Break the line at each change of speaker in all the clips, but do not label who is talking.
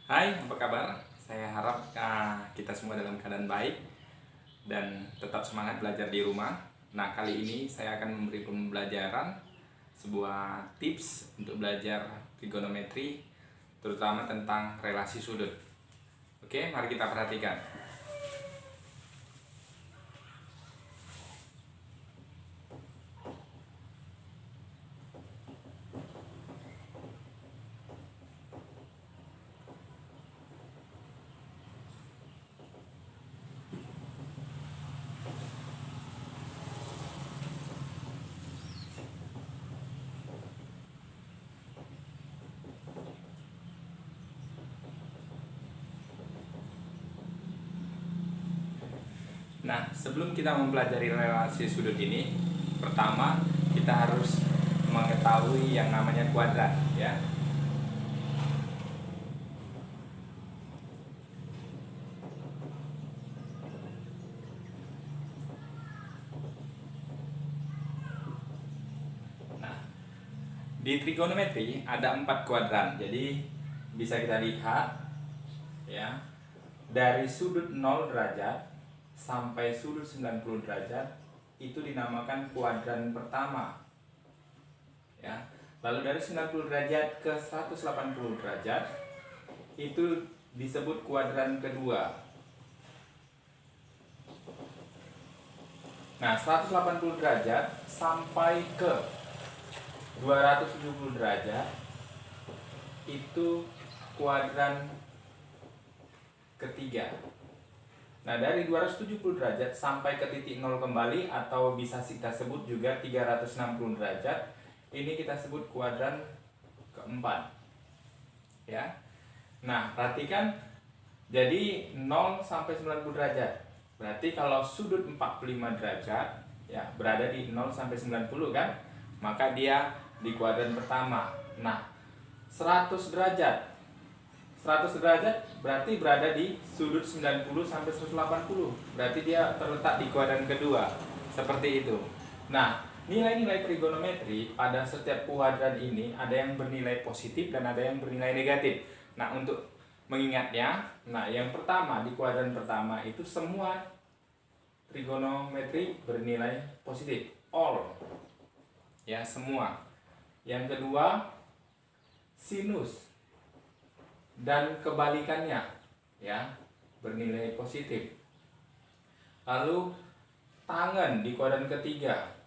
Hai, apa kabar? Saya harap kita semua dalam keadaan baik dan tetap semangat belajar di rumah. Nah, kali ini saya akan memberi pembelajaran sebuah tips untuk belajar trigonometri, terutama tentang relasi sudut. Oke, mari kita perhatikan. Nah, sebelum kita mempelajari relasi sudut ini, pertama kita harus mengetahui yang namanya kuadrat, ya. Nah, di trigonometri ada 4 kuadran. Jadi bisa kita lihat, ya, dari sudut 0 derajat sampai sudut 90 derajat itu dinamakan kuadran pertama, ya. Lalu dari 90 derajat ke 180 derajat itu disebut kuadran kedua. Nah, 180 derajat sampai ke 270 derajat itu kuadran ketiga. Nah, dari 270 derajat sampai ke titik 0 kembali, atau bisa kita sebut juga 360 derajat, ini kita sebut kuadran keempat, ya. Nah, perhatikan, jadi 0 sampai 90 derajat. Berarti kalau sudut 45 derajat, ya, berada di 0 sampai 90 kan, maka dia di kuadran pertama. Nah, 100 derajat 100 derajat berarti berada di sudut 90 sampai 180. Berarti dia terletak di kuadran kedua. Seperti itu. Nah, nilai-nilai trigonometri pada setiap kuadran ini ada yang bernilai positif dan ada yang bernilai negatif. Nah, untuk mengingatnya, yang pertama di kuadran pertama itu semua trigonometri bernilai positif. All. Ya, semua. Yang kedua, sinus dan kebalikannya, ya, bernilai positif. Lalu tangen di kuadran ketiga,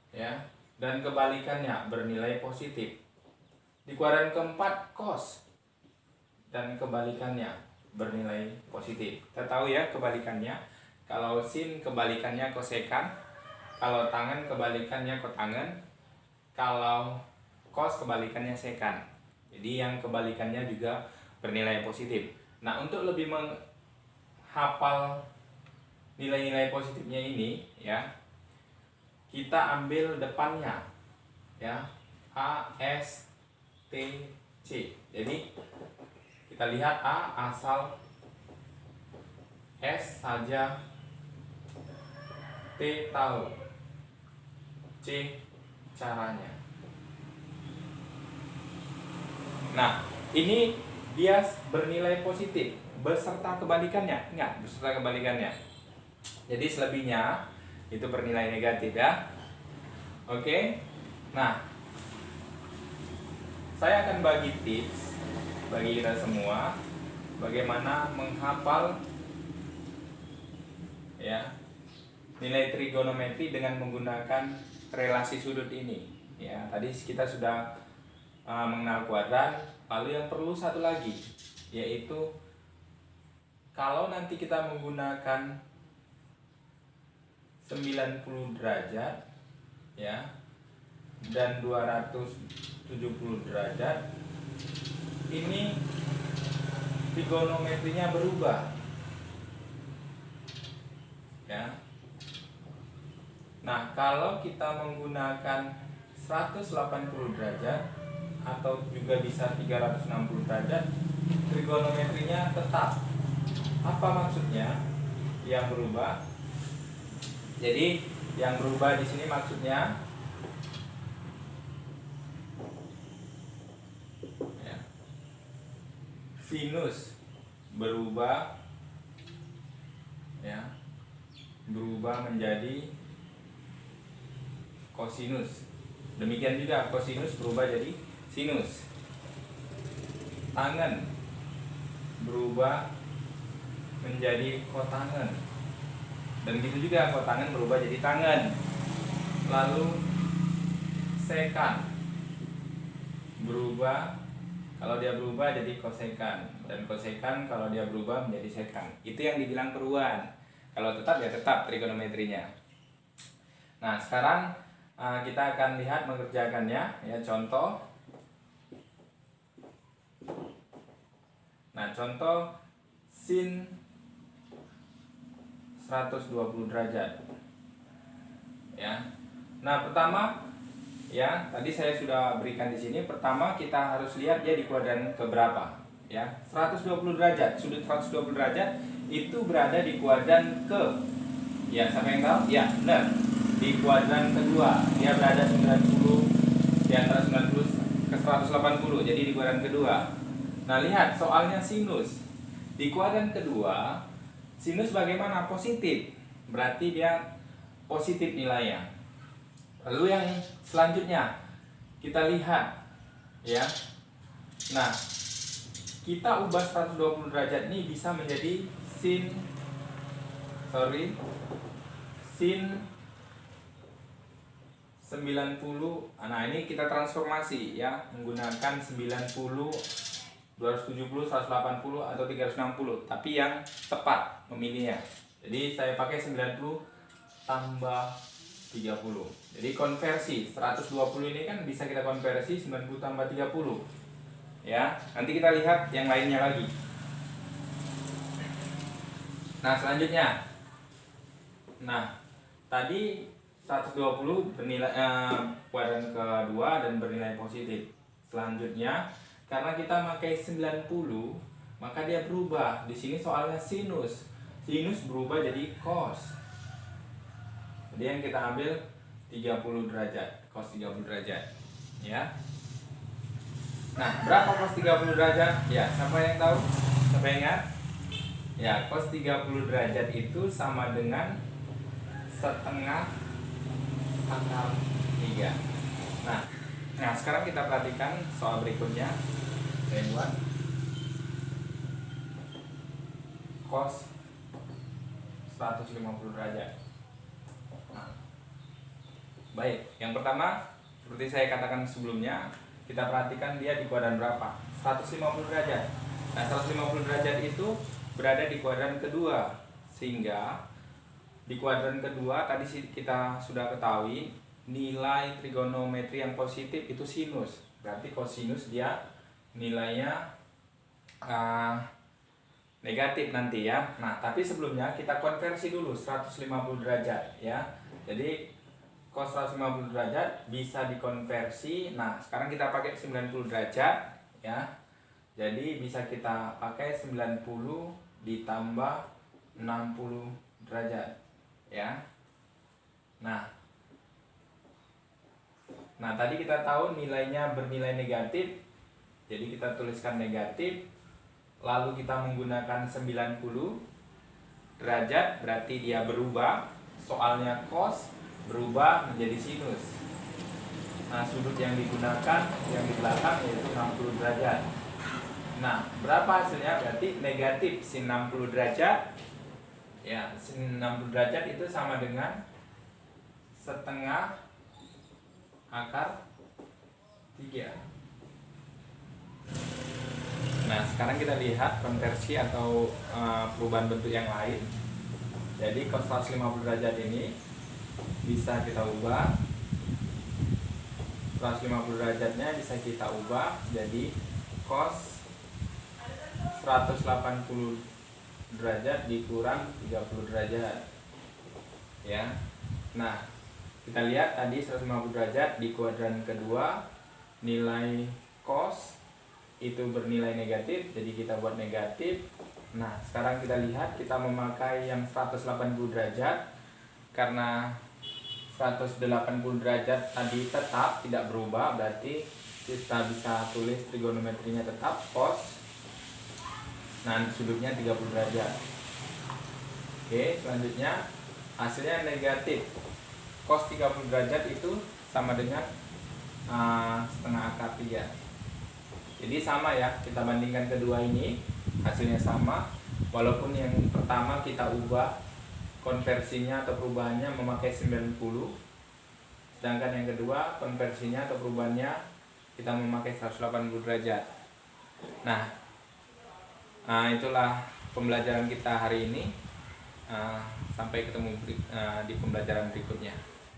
ya, dan kebalikannya bernilai positif. Di kuadran keempat, cos dan kebalikannya bernilai positif. Kita tahu ya kebalikannya, kalau sin kebalikannya kosekan, kalau tangen kebalikannya kotangen, kalau cos kebalikannya sekan. Jadi yang kebalikannya juga bernilai positif. Nah, untuk lebih menghafal nilai-nilai positifnya ini, ya, kita ambil depannya, ya, A, S, T, C. Jadi kita lihat A asal, S saja, T tahu, C caranya. Nah, ini dia bernilai positif beserta kebalikannya. Ingat, beserta kebalikannya. Jadi selebihnya itu bernilai negatif, ya. Oke. Nah, saya akan bagi tips bagi kita semua bagaimana menghafal, ya, nilai trigonometri dengan menggunakan relasi sudut ini. Ya, tadi kita sudah mengenal kuadran. Lalu yang perlu satu lagi, yaitu kalau nanti kita menggunakan 90 derajat, ya, dan 270 derajat, ini trigonometrinya berubah, ya. Nah, kalau kita menggunakan 180 derajat atau juga bisa 360 derajat, trigonometrinya tetap. Apa maksudnya yang berubah? Jadi yang berubah di sini maksudnya, ya, sinus berubah ya, berubah menjadi kosinus. Demikian juga kosinus berubah jadi sinus. Tangen berubah menjadi kotangen. Dan gitu juga kotangen berubah jadi tangen. Lalu sekan berubah, kalau dia berubah jadi kosekan, dan kosekan kalau dia berubah menjadi sekan. Itu yang dibilang perubahan. Kalau tetap ya tetap trigonometrinya. Nah, sekarang kita akan lihat mengerjakannya ya, contoh. Nah, contoh sin 120 derajat ya. Nah, pertama ya, tadi saya sudah berikan di sini. Pertama kita harus lihat dia di kuadran keberapa ya. 120 derajat, sudut 120 derajat itu berada di kuadran ke, ya, siapa yang tahu? Ya, benar, di kuadran kedua. Dia berada 90, di antara 90 ke 180, jadi di kuadran kedua. Nah, lihat soalnya sinus di kuadran kedua. Sinus bagaimana? Positif, berarti dia positif nilainya. Lalu yang selanjutnya kita lihat ya. Nah, kita ubah 120 derajat ini bisa menjadi sin 90. Nah, ini kita transformasi ya, menggunakan 90, 270, 180 atau 360, tapi yang tepat memilihnya. Jadi saya pakai 90 tambah 30. Jadi konversi 120 ini kan bisa kita konversi 90 tambah 30. Ya, nanti kita lihat yang lainnya lagi. Nah, selanjutnya. Nah, tadi 120 bernilai kuadran kedua dan bernilai positif. Selanjutnya, karena kita pakai 90, maka dia berubah. Di sini soalnya sinus. Sinus berubah jadi cos. Jadi yang kita ambil 30 derajat, cos 30 derajat, ya. Nah, berapa cos 30 derajat? Ya, siapa yang tahu? Siapa yang ingat? Ya, cos 30 derajat itu sama dengan setengah akar 3. Nah, sekarang kita perhatikan soal berikutnya. Saya buat cos 150 derajat. Nah, baik, yang pertama seperti saya katakan sebelumnya, kita perhatikan dia di kuadran berapa? 150 derajat. Nah, 150 derajat itu berada di kuadran kedua, sehingga di kuadran kedua tadi kita sudah ketahui nilai trigonometri yang positif itu sinus. Berarti kosinus dia nilainya negatif nanti ya. Nah, tapi sebelumnya kita konversi dulu 150 derajat ya. Jadi cos 150 derajat bisa dikonversi. Nah, sekarang kita pakai 90 derajat ya. Jadi bisa kita pakai 90 ditambah 60 derajat ya. Nah, tadi kita tahu nilainya bernilai negatif. Jadi kita tuliskan negatif. Lalu kita menggunakan 90 derajat, berarti dia berubah. Soalnya cos berubah menjadi sinus. Nah, sudut yang digunakan yang di belakang yaitu 60 derajat. Nah, berapa hasilnya? Berarti negatif sin 60 derajat. Ya, sin 60 derajat itu sama dengan setengah akar 3. Nah, sekarang kita lihat konversi atau perubahan bentuk yang lain. Jadi cos 150 derajat ini bisa kita ubah. 150 derajatnya bisa kita ubah jadi cos 180 derajat dikurang 30 derajat. Ya. Nah, kita lihat tadi 150 derajat di kuadran kedua nilai cos itu bernilai negatif, jadi kita buat negatif. Nah, sekarang kita lihat kita memakai yang 180 derajat karena 180 derajat tadi tetap tidak berubah, berarti kita bisa tulis trigonometrinya tetap cos Nah, sudutnya 30 derajat. Oke, selanjutnya hasilnya negatif. Cos 30 derajat itu sama dengan setengah akar 3. Jadi sama ya, kita bandingkan kedua ini, hasilnya sama. Walaupun yang pertama kita ubah konversinya atau perubahannya memakai 90, sedangkan yang kedua konversinya atau perubahannya kita memakai 180 derajat. Nah, itulah pembelajaran kita hari ini. Sampai ketemu di pembelajaran berikutnya.